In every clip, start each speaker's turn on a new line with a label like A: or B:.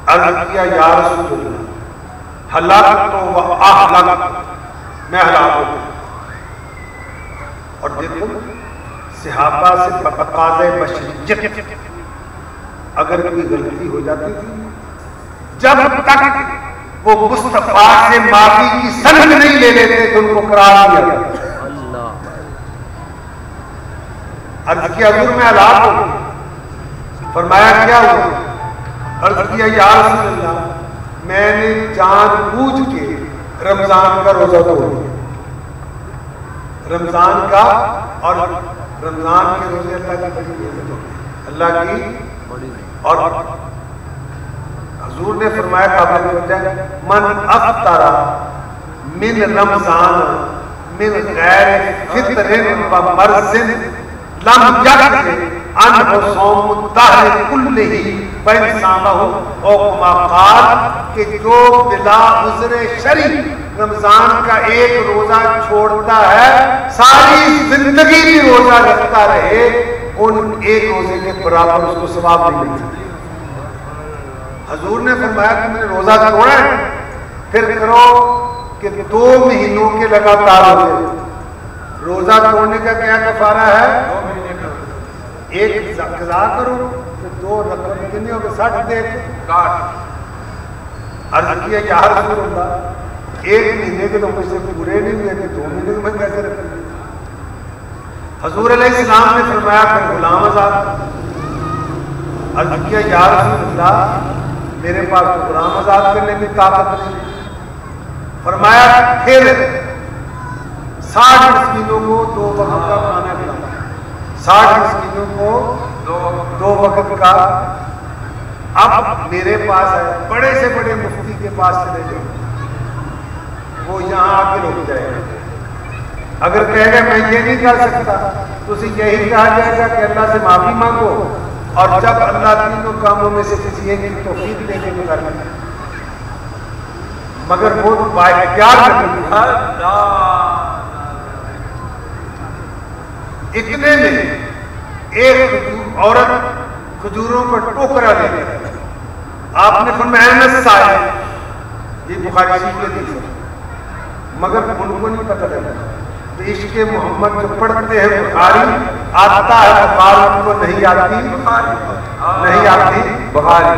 A: अर्ज़ किया या रसूल अल्लाह, हलाक तो वह अहलक, मैं हलाक हो गया। और देखो सहाबा से बतकाज़े बशरियत अगर कोई गलती हो जाती थी, जब तक वो मुस्तफा से माफी की सनद नहीं ले लेते तो उनको करार दिया जाता। अर्ज़ किया हुजूर मैं हलाक हो गया। फरमाया क्या हुआ? अर्ज़ किया या रसूल अल्लाह, मैंने जानबूझ के रमजान का रोजा तोड़ दिया। रमजान का, और रमजान के रोजे अल्लाह की बड़ी नेमत होती है, अल्लाह की। और हुजूर ने फरमाया मन अफ्तरा मिन रमजान मिन गैर फित्रिन व मर्ज़िन लम यक़्ज़ि अन्हु सौम दहर कुल्लिही व इंसामहु औ कमा क़ाल, कि जो बिला उज़्र शरी रमजान का एक रोजा छोड़ता है, सारी जिंदगी भी रोजा रखता रहे, उन एक रोजे के बराबर उसको सवाब नहीं मिलता। हजूर ने फरमाया कि मैंने रोजा तोड़ा है, फिर करो कि 2 महीनों के लगातार रोजे। रोजा तोड़ने का क्या कफारा है? 2 महीने का। एक कज़ा करो, फिर 2 रकम कितनी हो गई? 60 दे काट। अर्ज़ किया या रसूल अल्लाह, 1 महीने के तो मुझसे पूरे नहीं हुए, 2 महीने में कैसे रख लिया? हजूर अलैहिस्सलाम ने फरमाया फिर गुलाम आजाद। अर्ज़ किया या रसूल अल्लाह, मेरे पास तो गुलाम आजाद करने की ताकत नहीं। फरमाया फिर 60 मिस्कीनों को 2 वक्त का खाना खिलाना। 60 मिस्कीनों को 2 वक्त का। अब मेरे पास है, बड़े से बड़े मुफ्ती के पास चले जाओ, वो यहाँ आके रुक जाएगा। अगर कहेगा मैं ये नहीं कर सकता, तो उसे यही कहा जाएगा कि अल्लाह से माफी मांगो, और जब अल्लाह तीनों कामों में से किसी एक की तौफीक देने को कर लेगा। मगर वो क्या इतने में एक औरत खजूरों का टोकरा लेकर आपने फरमाया न साहिब, ये बुखारी शरीफ के हदीस है, मगर उनको नहीं पता लगा। तो इश्क़ मोहम्मद जो पढ़ते हैं बुखारी आता है, बुखारी उनको नहीं आती, नहीं आती बुखारी।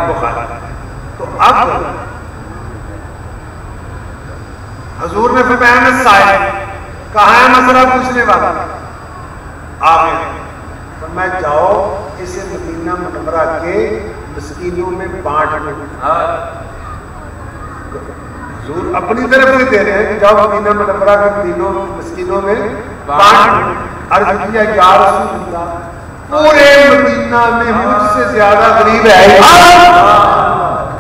A: तो अब हजूर ने फरमाया न साहिब, कहाँ है मसला पूछने वाला? आगे मैं जाओ इसे मदीना मुनव्वरा के मिस्कीनों में बांट दो। हुजूर अपनी तरफ से दे रहे हैं, जाओ मदीना मुनव्वरा के मिस्कीनों में बांट दो। अर्ज़ किया या रसूल अल्लाह, पूरे मदीना में मुझसे ज्यादा गरीब है।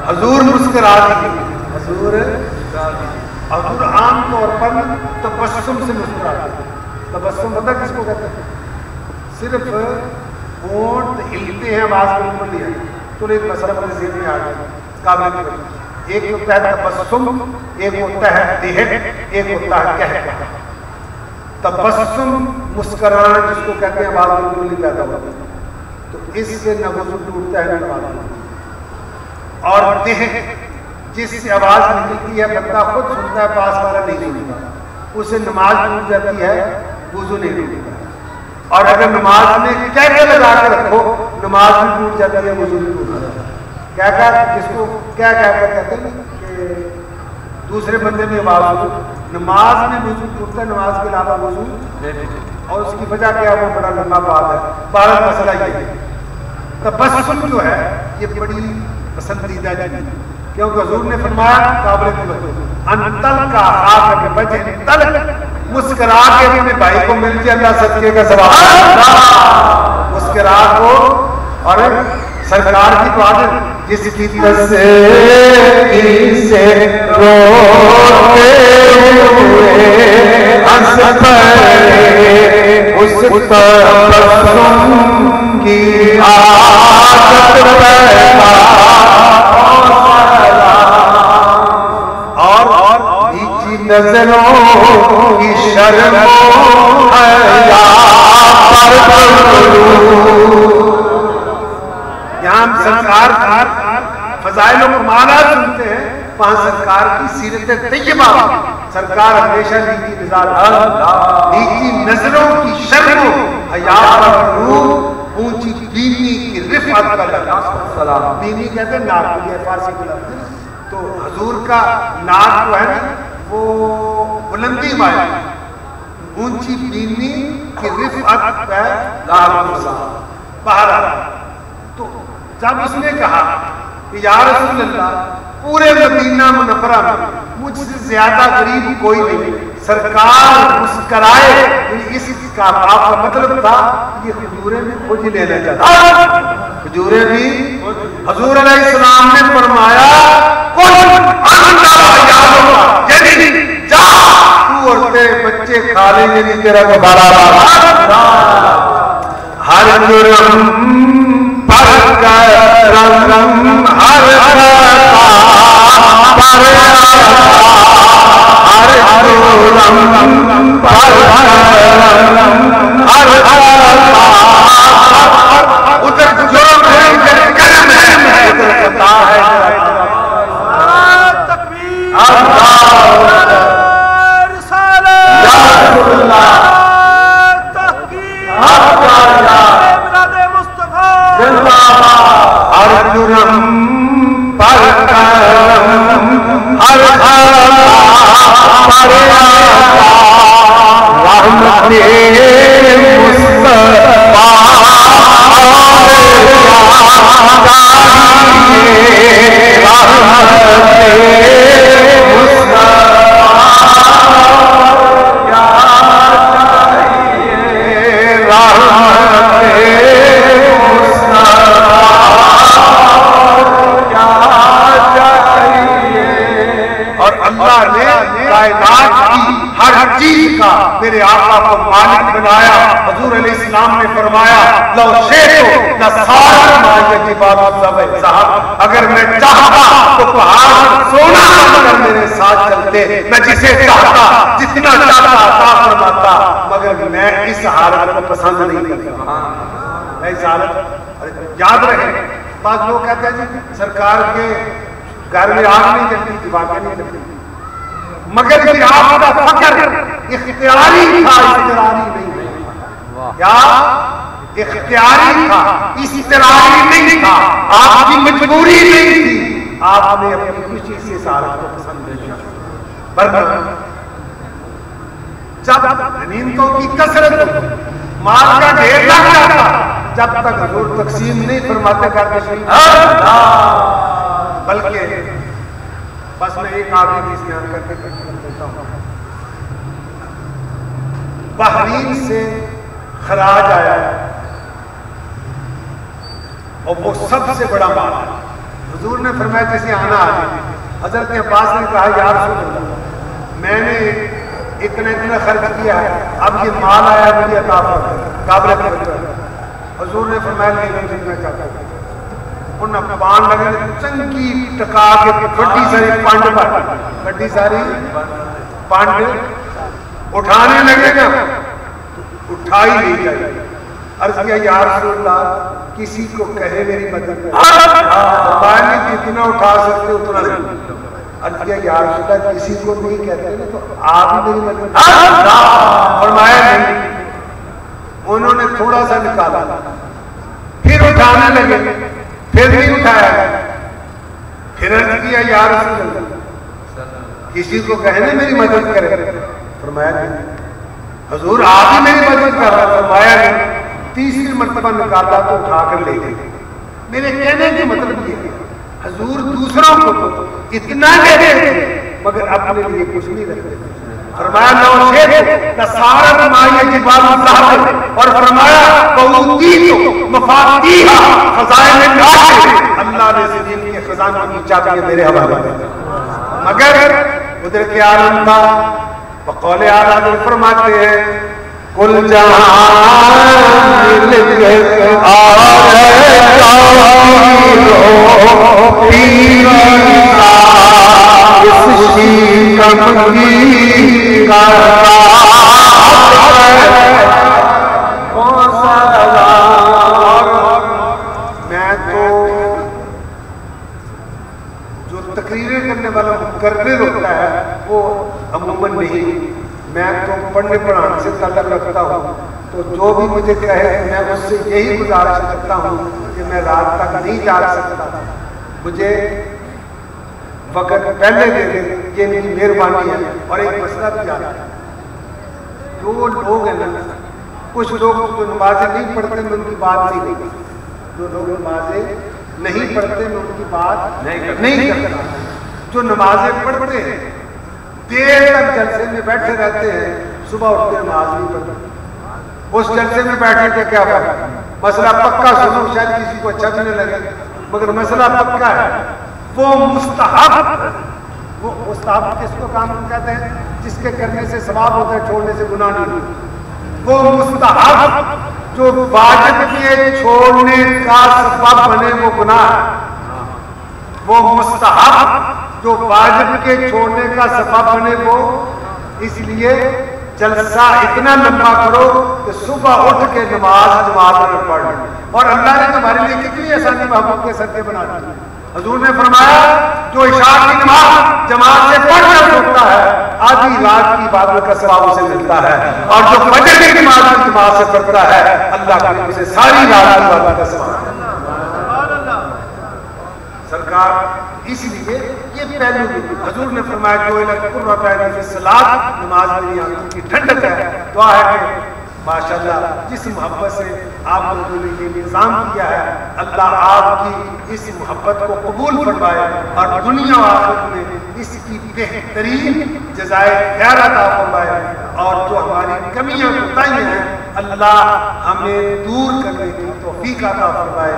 A: हुजूर मुस्कुरा दिए। हुजूर आमतौर पर तबस्सुम से मुस्कुराते हैं। तबस्सुम पता किसको कहते हैं? सिर्फ होंठ हिलते हैं, आवाज बिल्कुल नहीं आती। तो एक मसला अपने ज़हन में आ गया, काबिल। एक होता है तबस्सुम, एक होता है देहट, एक होता है कहका। तबस्सुम मुस्कुराना जिसको कहते हैं, आवाज बिल्कुल नहीं पैदा होती, तो इससे न वज़ू टूटता है न आवाज। और देहट जिससे आवाज निकलती है, बंदा खुद सुनता है, पास वाला नहीं सुनता, उसे नमाज टूट जाती है, वज़ू नहीं टूटता। और अगर नमाज में कहका लगा के रखो, नमाज भी टूट जाती है, वज़ू भी टूट जाता है। कहका जिसको क्या कहते हैं कि दूसरे बंदे में आवाज हो, नमाज में वज़ू टूटता है, नमाज के अलावा वज़ू नहीं। और उसकी वजह क्या? वो बड़ा लंबा बात है। बारह मसला ये है, तबस्सुम जो है ये बड़ी पसंदीदा चीज है, क्योंकि हुजूर ने फरमाया काबिल अंतल का आकर बजे तल, मुस्कुरा के अपने भाई को मिल के अल्लाह सदके का सवाब, मुस्कुरा को। और सरकार की बात है, जिसकी तस्वीर से रोते हुए हंस पड़े, उस तबस्सुम की आदत पैदा, और नीची नजरों की शर्म हया पर यहाँ सरकार फजाइल और कमालात सुनते हैं, वहां सरकार की सीरत तैयबा, सरकार हमेशा नीची नीची नजरों की शर्म हया का रूप, ऊंची बीनी की रिफत का लगा। बीनी कहते हैं नाक, फारसी का लफ्ज। तो हजूर का नाक जो है ना वो बुलंदी वाला, ऊंची बीनी की रिफत पे बाहर आ। तो जब उसने कहा कि या रसूल अल्लाह, पूरे मदीना मुनव्वरा में मुझसे ज्यादा गरीब कोई नहीं, सरकार मुस्कराए, इसका आपका मतलब था ये खजूरें भी खुद ही लेना चाहता। खजूरें भी हजूर अलैहिस्सलाम ने फरमाया जा तू और तेरे बच्चे खा लेंगे, नहीं तेरा दोबारा हर जुर्म पर करम हर उधर जुर्म है, इधर कर्म है, उधर पता है। हर जुर्म पर हर मेरे आका को मालिक बनाया। हजूर अलैहिस्सलाम ने फरमाया लो शेखो साहब, अगर मैं चाहता तो पहाड़ सोना समझकर मेरे साथ चलते, मैं जिसे चाहता जितना चाहता अता फरमाता, मगर मैं इस हालत को पसंद नहीं करता। मैं इस हालत, याद रहे, बाद लोग कहते हैं जी सरकार के घर में आग नहीं जलती, दीवार नहीं जलती, मगर ये आपका फख्र इख्तियारी था, इस्तिरारी नहीं। क्या इख्तियारी था, इस्तिरारी नहीं था, आपकी मजबूरी नहीं थी, आपने अपनी खुशी से सारा को पसंद किया। वरना जब नींदों की कसरत, माल का ढेर लग जाता, जब तक हजूर तकसीम नहीं फरमाते करते शरीफ, बल्कि बस मैं एक आदमी की बयान करके देता हूं। बहरीन से खराज आया और वो सबसे बड़ा माल है। हुजूर ने फरमाया जैसे आना आ जाए। हजरत अब्बास ने कहा या रसूल अल्लाह, मैंने इतना खर्च किया है, अब ये माल आया मुझे अता काबिल। हुजूर ने फरमाया नहीं मैं चाहता, उन्हें पान लगे चंगी टका के बड़ी सारी पंड पर, बड़ी सारी पंड उठाने लगेगा, उठाई नहीं जाए। अर्ज किया या रसूल अल्लाह, किसी को कहे मेरी मदद पानी जितना उठा सकते उतना नहीं। अर्ज किया या रसूल अल्लाह, किसी को नहीं कहते ना तो आप ही मेरी मदद। फरमाया नहीं। उन्होंने थोड़ा सा निकाला, फिर उठाने लगे, फिर नहीं उठाया, फिर अर्ज किया या रसूल अल्लाह, किसी को कहने मेरी मदद करे। फरमाया नहीं। हुजूर आप ही मेरी मदद कर रहा। फरमाया नहीं। तीसरी मर्तबा निकाला तो उठाकर ले गए। मेरे कहने का मतलब ये है, हुजूर दूसरों को इतना देते थे मगर अपने लिए कुछ नहीं रखते। फरमाया और फरमाया अल्लाह ने ज़मीन के खजानों की चाबियां मेरे हवाले में। मगर उधर के आलम था, बकौले आला फरमाते हैं कुल जो तकरीरें करने वाला मुकर्रिर होता है वो अमूमन नहीं। मैं तो पढ़ने पढ़ाने से ताल्लुक़ रखता हूँ, तो जो भी मुझे कहे मैं उससे यही गुजारिश करता हूँ कि मैं रात तक नहीं जाग सकता, मुझे वक़्त पहले दे दे, ये मेरी मेहरबानी है। और एक मसला भी आता है, जो लोग हैं ना, कुछ लोग जो नमाजें नहीं पढ़ते मैं उनकी बात नहीं करता, जो लोग नमाजें नहीं पढ़ते मैं उनकी बात नहीं करता। जो नमाजें पढ़ते हैं देर तक जलसे में बैठे रहते हैं, सुबह उठ के नमाज नहीं पढ़ते, उस जलसे में बैठने के क्या फायदा। मसला पक्का सुनो, शायद किसी को अच्छा भी नहीं लगे, मगर मसला पक्का है। वो मुस्तहब, वो मुस्तहब किसको काम कहते हैं? जिसके करने से सवाब होता है, छोड़ने से गुनाह नहीं होता। वो मुस्तहब जो वाजिब के छोड़ने का सबब बने वो गुनाह है। वो मुस्तहब जो वाजिब के छोड़ने का सबब बने वो, इसलिए जलसा इतना लंबा करो कि सुबह उठ के नमाज जमात में पढ़ लो। और अल्लाह ने हमारे लिए कितनी आसानी महबूब के सदके बना दी। हजूर ने फरमाया जो इशा की नमाज जमात से पढ़कर होता है, आधी रात की इबादत का सवाब उसे मिलता है। और जो फजर की नमाज जमात से पढ़ता है, अल्लाह के उसे सारी रात की इबादत का सवाब। सरकार इसलिए ये पहलू भी हजूर ने फरमाया जो सलात नमाज मेरी आंखों की ठंडक है। दुआ है कि माशाल्लाह जिस मोहब्बत से आप लोगों ने ये निज़ाम किया है, अल्लाह आपकी इस मोहब्बत को कबूल फरमाए और दुनिया और आखिरत में इसकी बेहतरीन जज़ाए खैर अता फरमाए। और जो हमारी कमियां कोताहियां हैं, अल्लाह हमें दूर करने की तौफीक अता फरमाए।